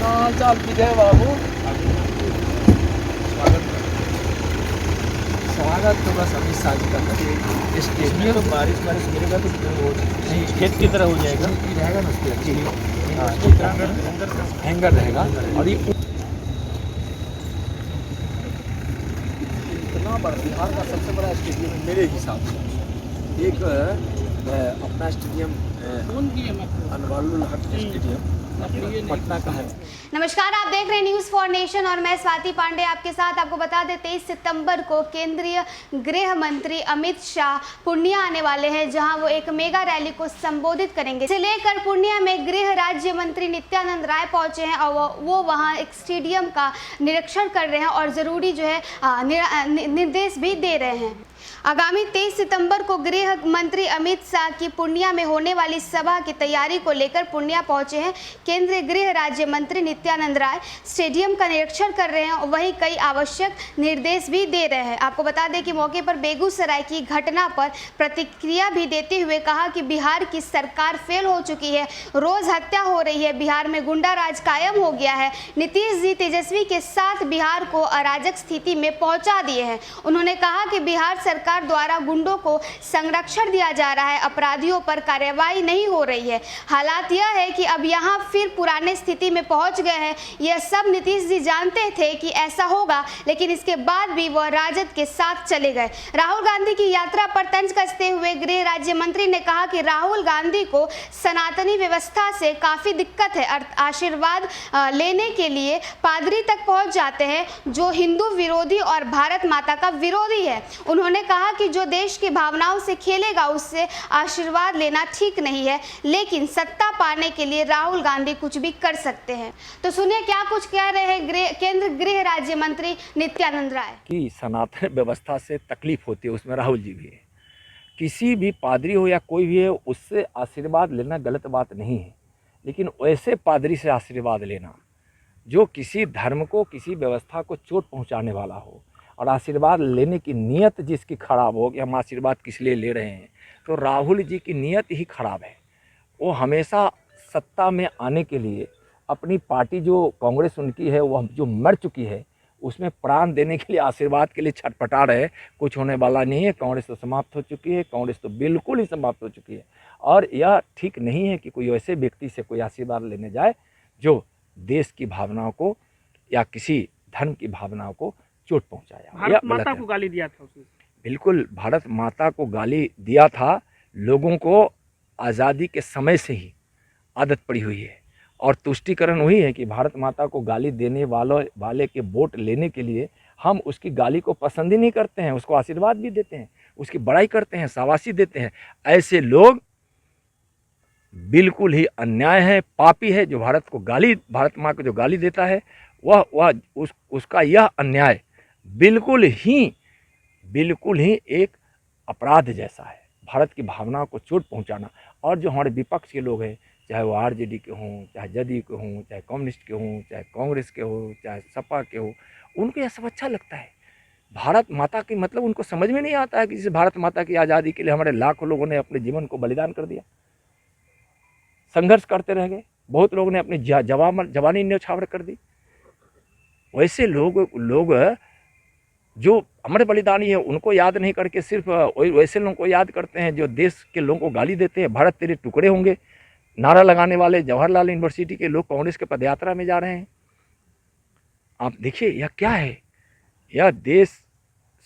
हाल चाल विजय बाबू? स्वागत तो बस अभी साझी का स्टेडियम बारिश गिरेगा तो वो खेत की तरह हो जाएगा। रहेगा ना उसके जी हाँ, हैंगर रहेगा और ये इतना बड़ा बिहार का सबसे बड़ा स्टेडियम है मेरे हिसाब से। एक अपना स्टेडियम अनवरुल हक स्टेडियम पटना का है। नमस्कार, आप देख रहे हैं न्यूज़ फॉर नेशन और मैं स्वाति पांडे आपके साथ। आपको बता दें 23 सितंबर को केंद्रीय गृह मंत्री अमित शाह पूर्णिया आने वाले हैं, जहां वो एक मेगा रैली को संबोधित करेंगे। इसे लेकर पूर्णिया में गृह राज्य मंत्री नित्यानंद राय पहुंचे हैं और वो वहां एक स्टेडियम का निरीक्षण कर रहे हैं और जरूरी जो है निर्देश भी दे रहे हैं। आगामी 23 सितंबर को गृह मंत्री अमित शाह की पूर्णिया में होने वाली सभा की तैयारी को लेकर पूर्णिया पहुंचे हैं केंद्रीय गृह राज्य मंत्री नित्यानंद राय। स्टेडियम का निरीक्षण कर रहे हैं और वहीं कई आवश्यक निर्देश भी दे रहे हैं। आपको बता दें कि मौके पर बेगूसराय की घटना पर प्रतिक्रिया भी देते हुए कहा कि बिहार की सरकार फेल हो चुकी है, रोज हत्या हो रही है, बिहार में गुंडा राज कायम हो गया है। नीतीश जी तेजस्वी के साथ बिहार को अराजक स्थिति में पहुंचा दिए हैं। उन्होंने कहा कि बिहार सरकार द्वारा गुंडों को संरक्षण दिया जा रहा है, अपराधियों पर कार्रवाई नहीं हो रही है। हालात यह है कि अब यहाँ फिर पुराने स्थिति में पहुंच गए हैं। यह सब नीतीश जी जानते थे कि ऐसा होगा, लेकिन इसके बाद भी वह राजद के साथ चले गए। राहुल गांधी की यात्रा पर तंज कसते हुए गृह राज्य मंत्री ने कहा कि राहुल गांधी को सनातनी व्यवस्था से काफी दिक्कत है। आशीर्वाद लेने के लिए पादरी तक पहुंच जाते हैं, जो हिंदू विरोधी और भारत माता का विरोधी है। उन्होंने कहा कि जो देश की भावनाओं से खेलेगा उससे आशीर्वाद लेना ठीक नहीं है, लेकिन सत्ता पाने के लिए राहुल गांधी कुछ भी कर सकते हैं। तो सुनिए क्या कुछ कह रहे हैं केंद्र गृह राज्य मंत्री नित्यानंद राय। कि सनातन व्यवस्था से तकलीफ होती है, उसमें राहुल जी भी है। किसी भी पादरी हो या कोई भी है, उससे आशीर्वाद लेना गलत बात नहीं है, लेकिन वैसे पादरी से आशीर्वाद लेना जो किसी धर्म को, किसी व्यवस्था को चोट पहुंचाने वाला हो, और आशीर्वाद लेने की नीयत जिसकी खराब हो कि हम आशीर्वाद किस लिए ले रहे हैं, तो राहुल जी की नीयत ही खराब है। वो हमेशा सत्ता में आने के लिए अपनी पार्टी जो कांग्रेस उनकी है, वह जो मर चुकी है, उसमें प्राण देने के लिए, आशीर्वाद के लिए छटपटा रहे। कुछ होने वाला नहीं है। कांग्रेस तो समाप्त हो चुकी है, कांग्रेस तो बिल्कुल ही समाप्त हो चुकी है। और यह ठीक नहीं है कि कोई ऐसे व्यक्ति से कोई आशीर्वाद लेने जाए जो देश की भावनाओं को या किसी धर्म की भावनाओं को चोट पहुंचाया। भारत माता को गाली दिया था उसने। बिल्कुल, भारत माता को गाली दिया था। लोगों को आज़ादी के समय से ही आदत पड़ी हुई है और तुष्टिकरण हुई है कि भारत माता को गाली देने वाले के वोट लेने के लिए हम उसकी गाली को पसंद ही नहीं करते हैं, उसको आशीर्वाद भी देते हैं, उसकी बड़ाई करते हैं, शाबाशी देते हैं। ऐसे लोग बिल्कुल ही अन्याय है, पापी है। जो भारत माँ को जो गाली देता है, उसका यह अन्याय बिल्कुल ही एक अपराध जैसा है। भारत की भावनाओं को चोट पहुंचाना। और जो हमारे विपक्ष के लोग हैं, चाहे वो आरजेडी के हों, चाहे जदयू के हों, चाहे कम्युनिस्ट के हों, चाहे कांग्रेस के हों, चाहे सपा के हों, उनको यह सब अच्छा लगता है। भारत माता की मतलब उनको समझ में नहीं आता है कि जैसे भारत माता की आज़ादी के लिए हमारे लाखों लोगों ने अपने जीवन को बलिदान कर दिया, संघर्ष करते रह गए। बहुत लोगों ने अपनी जवानी न्यौछावर कर दी। वैसे लोग जो हमारे बलिदानी है उनको याद नहीं करके सिर्फ वैसे लोगों को याद करते हैं जो देश के लोगों को गाली देते हैं। भारत तेरे टुकड़े होंगे नारा लगाने वाले जवाहरलाल यूनिवर्सिटी के लोग कांग्रेस के पदयात्रा में जा रहे हैं। आप देखिए यह क्या है। यह देश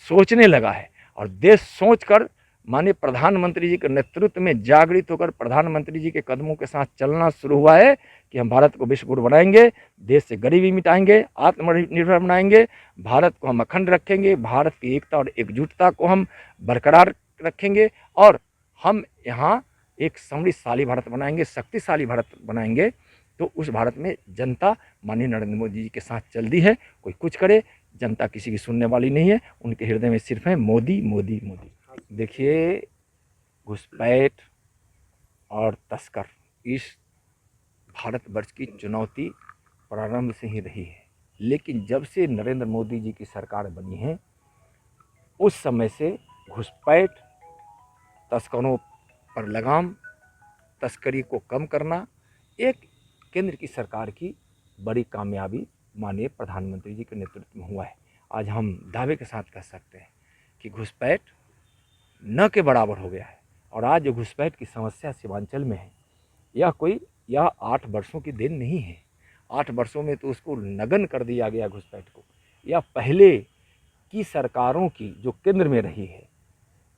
सोचने लगा है और देश सोचकर माननीय प्रधानमंत्री जी के नेतृत्व में जागृत होकर प्रधानमंत्री जी के कदमों के साथ चलना शुरू हुआ है कि हम भारत को विश्व गुरु बनाएंगे, देश से गरीबी मिटाएंगे, आत्मनिर्भर बनाएंगे, भारत को हम अखंड रखेंगे, भारत की एकता और एकजुटता को हम बरकरार रखेंगे और हम यहाँ एक समृद्धशाली भारत बनाएंगे, शक्तिशाली भारत बनाएंगे। तो उस भारत में जनता माननीय नरेंद्र मोदी जी के साथ चल दी है। कोई कुछ करे, जनता किसी की सुनने वाली नहीं है। उनके हृदय में सिर्फ है मोदी मोदी मोदी। देखिए, घुसपैठ और तस्कर इस भारतवर्ष की चुनौती प्रारंभ से ही रही है, लेकिन जब से नरेंद्र मोदी जी की सरकार बनी है उस समय से घुसपैठ, तस्करों पर लगाम, तस्करी को कम करना एक केंद्र की सरकार की बड़ी कामयाबी माननीय प्रधानमंत्री जी के नेतृत्व में हुआ है। आज हम दावे के साथ कह सकते हैं कि घुसपैठ न के बराबर हो गया है। और आज जो घुसपैठ की समस्या सीमांचल में है, यह 8 वर्षों की देन नहीं है। 8 वर्षों में तो उसको नगन कर दिया गया घुसपैठ को। यह पहले की सरकारों की जो केंद्र में रही है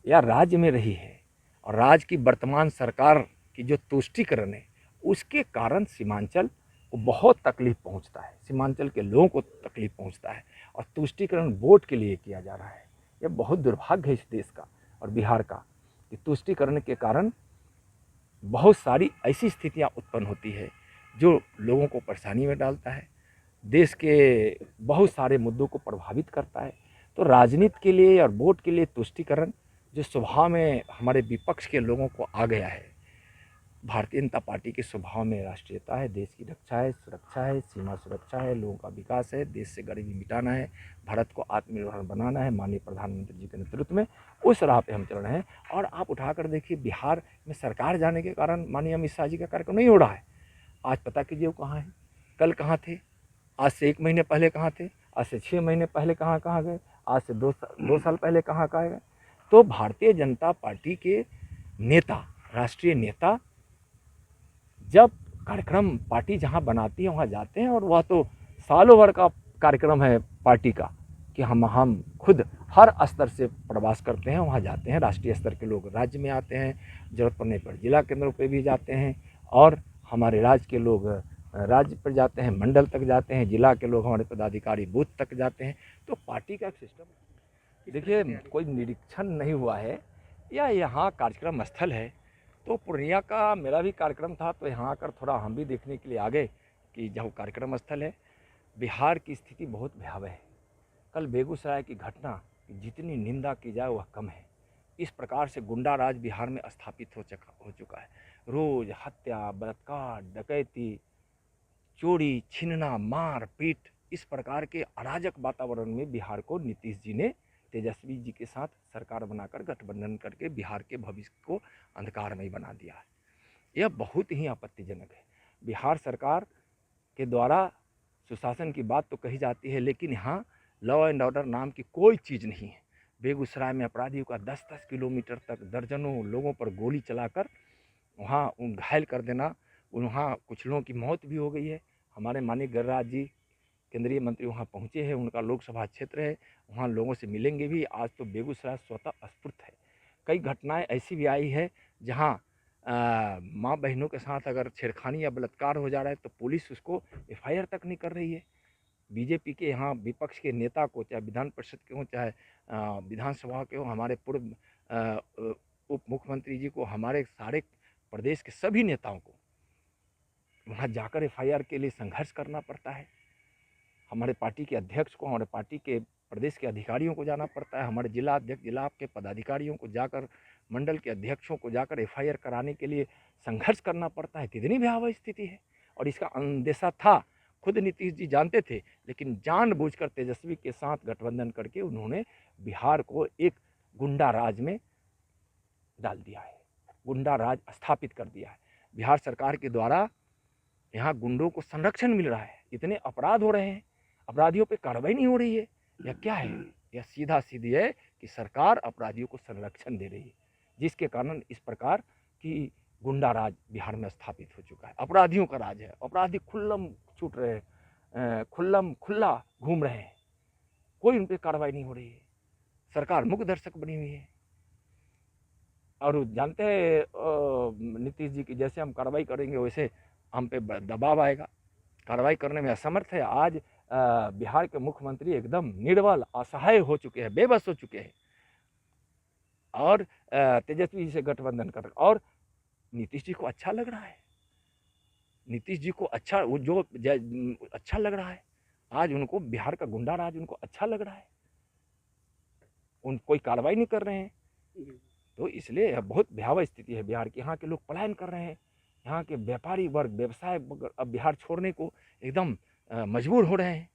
या राज्य में रही है, और राज्य की वर्तमान सरकार की जो तुष्टीकरण है, उसके कारण सीमांचल को बहुत तकलीफ पहुंचता है, सीमांचल के लोगों को तकलीफ पहुंचता है। और तुष्टीकरण वोट के लिए किया जा रहा है। यह बहुत दुर्भाग्य है इस देश का और बिहार का कि तुष्टीकरण के कारण बहुत सारी ऐसी स्थितियां उत्पन्न होती है जो लोगों को परेशानी में डालता है, देश के बहुत सारे मुद्दों को प्रभावित करता है। तो राजनीति के लिए और वोट के लिए तुष्टीकरण जो स्वभाव में हमारे विपक्ष के लोगों को आ गया है, भारतीय जनता पार्टी के स्वभाव में राष्ट्रीयता है, देश की रक्षा है, सुरक्षा है, सीमा सुरक्षा है, लोगों का विकास है, देश से गरीबी मिटाना है, भारत को आत्मनिर्भर बनाना है, माननीय प्रधानमंत्री जी के नेतृत्व में उस राह पे हम चल रहे हैं। और आप उठाकर देखिए, बिहार में सरकार जाने के कारण माननीय अमित शाह जी का कार्यक्रम नहीं हो रहा है। आज पता कीजिए वो कहाँ है, कल कहाँ थे, आज से 1 महीने पहले कहाँ थे, आज से 6 महीने पहले कहाँ गए, आज से 2 साल पहले कहाँ गए। तो भारतीय जनता पार्टी के नेता, राष्ट्रीय नेता, जब कार्यक्रम पार्टी जहां बनाती है वहां जाते हैं, और वह तो सालों भर का कार्यक्रम है पार्टी का कि हम खुद हर स्तर से प्रवास करते हैं, वहां जाते हैं। राष्ट्रीय स्तर के लोग राज्य में आते हैं, जरूरत पड़ने पर जिला केंद्रों पे भी जाते हैं, और हमारे राज्य के लोग राज्य पर जाते हैं, मंडल तक जाते हैं, जिला के लोग हमारे पदाधिकारी बूथ तक जाते हैं। तो पार्टी का एक सिस्टम है। देखिए, कोई निरीक्षण नहीं हुआ है या यहाँ कार्यक्रम स्थल है। तो पूर्णिया का मेरा भी कार्यक्रम था, तो यहाँ आकर थोड़ा हम भी देखने के लिए आ गए कि जब कार्यक्रम स्थल है। बिहार की स्थिति बहुत भयावह है। कल बेगूसराय की घटना, जितनी निंदा की जाए वह कम है। इस प्रकार से गुंडा राज बिहार में स्थापित हो चुका है। रोज हत्या, बलात्कार, डकैती, चोरी, छीनना, मार पीट, इस प्रकार के अराजक वातावरण में बिहार को नीतीश जी ने तेजस्वी जी के साथ सरकार बनाकर गठबंधन करके बिहार के भविष्य को अंधकारमय बना दिया है। यह बहुत ही आपत्तिजनक है। बिहार सरकार के द्वारा सुशासन की बात तो कही जाती है, लेकिन यहाँ लॉ एंड ऑर्डर नाम की कोई चीज़ नहीं है। बेगूसराय में अपराधियों का 10-10 किलोमीटर तक दर्जनों लोगों पर गोली चलाकर वहाँ घायल कर देना, वहाँ कुछ लोगों की मौत भी हो गई है। हमारे माननीय गिरिराज जी केंद्रीय मंत्री वहाँ पहुँचे हैं, उनका लोकसभा क्षेत्र है, वहाँ लोगों से मिलेंगे भी। आज तो बेगूसराय स्वतः स्फूर्त है। कई घटनाएं ऐसी भी आई है जहाँ माँ बहनों के साथ अगर छेड़खानी या बलात्कार हो जा रहा है तो पुलिस उसको FIR तक नहीं कर रही है। बीजेपी के यहाँ विपक्ष के नेता को, चाहे विधान परिषद के हों, चाहे विधानसभा के हों, हमारे पूर्व उप मुख्यमंत्री जी को, हमारे सारे प्रदेश के सभी नेताओं को वहाँ जाकर FIR के लिए संघर्ष करना पड़ता है। हमारे पार्टी के अध्यक्ष को, हमारे पार्टी के प्रदेश के अधिकारियों को जाना पड़ता है, हमारे जिला अध्यक्ष, जिला के पदाधिकारियों को जाकर, मंडल के अध्यक्षों को जाकर FIR कराने के लिए संघर्ष करना पड़ता है। कितनी भयावह स्थिति है। और इसका अंदेशा था, खुद नीतीश जी जानते थे, लेकिन जानबूझकर तेजस्वी के साथ गठबंधन करके उन्होंने बिहार को एक गुंडा राज में डाल दिया है, गुंडा राज स्थापित कर दिया है। बिहार सरकार के द्वारा यहाँ गुंडों को संरक्षण मिल रहा है, इतने अपराध हो रहे हैं, अपराधियों पे कार्रवाई नहीं हो रही है। यह क्या है? यह सीधा सीधी है कि सरकार अपराधियों को संरक्षण दे रही है, जिसके कारण इस प्रकार की गुंडा राज बिहार में स्थापित हो चुका है। अपराधियों का राज है, अपराधी खुल्लम छूट रहे हैं, खुल्ला घूम रहे हैं, कोई उन पर कार्रवाई नहीं हो रही है। सरकार मुख्य दर्शक बनी हुई है। और जानते हैं नीतीश जी की, जैसे हम कार्रवाई करेंगे वैसे हम पे दबाव आएगा, कार्रवाई करने में असमर्थ है। आज बिहार के मुख्यमंत्री एकदम निर्बल, असहाय हो चुके हैं, बेबस हो चुके हैं, और तेजस्वी जी से गठबंधन कर, और नीतीश जी को अच्छा लग रहा है, नीतीश जी को अच्छा, वो जो अच्छा लग रहा है, आज उनको बिहार का गुंडा राज उनको अच्छा लग रहा है, उन कोई कार्रवाई नहीं कर रहे हैं। तो इसलिए बहुत भयावह स्थिति है बिहार की। यहाँ के लोग पलायन कर रहे हैं, यहाँ के व्यापारी वर्ग, व्यवसाय अब बिहार छोड़ने को एकदम मजबूर हो रहे हैं।